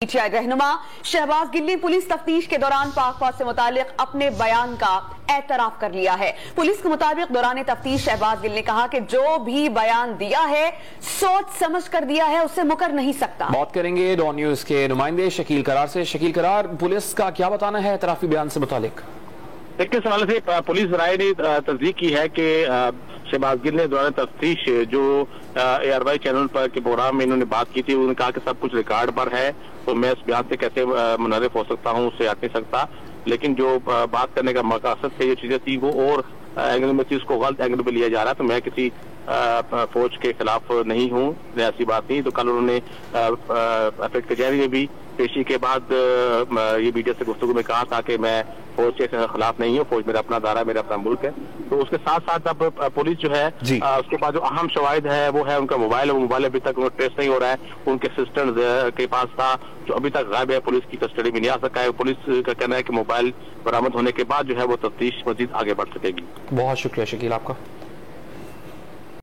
PTI रहनुमा Shahbaz Gill police तफ्तीश के दौरान पाक फौज से मुतालिक अपने बयान का एतराफ कर लिया है। पुलिस के मुताबिक दौरान तफ्तीश शहबाज गिल ने कहा कि जो भी बयान दिया है सोच समझ कर दिया है, उससे मुकर नहीं सकता। बात करेंगे डॉन न्यूज के नुमाइंदे शकील करार से। शकील करार, पुलिस का क्या बताना है एतराफी बयान से मुतालिक? एक सवाल से पुलिस राय ने तस्दीक की है कि शहबाज गिल ने दौरान तफ्तीश जो ARY चैनल पर के प्रोग्राम में इन्होंने बात की थी, उन्होंने कहा कि सब कुछ रिकॉर्ड पर है, तो मैं इस बयान से कैसे मुनर्रिफ हो सकता हूँ, उससे हट नहीं सकता। लेकिन जो बात करने का मकसद से जो चीजें थी वो और एंगल में थी, उसको गलत एंगल में लिया जा रहा है। तो मैं किसी फौज के खिलाफ नहीं हूँ, ऐसी बात नहीं। तो कल उन्होंने एफएट कचहरी में भी पेशी के बाद ये मीडिया से गुफ्तगू में कहा था कि मैं फौज के खिलाफ नहीं हूँ, फौज मेरा अपना दायरा है, मेरा अपना मुल्क है। तो उसके साथ साथ अब पुलिस जो है उसके बाद जो अहम शवाहिद है वो है उनका मोबाइल। वो मोबाइल अभी तक ट्रेस नहीं हो रहा है, उनके सिस्टम के पास था जो अभी तक गायब है, पुलिस की कस्टडी में नहीं आ सका है। पुलिस का कहना है कि मोबाइल बरामद होने के बाद जो है वो तफ्तीश मजीद आगे बढ़ सकेगी। बहुत शुक्रिया शकील आपका।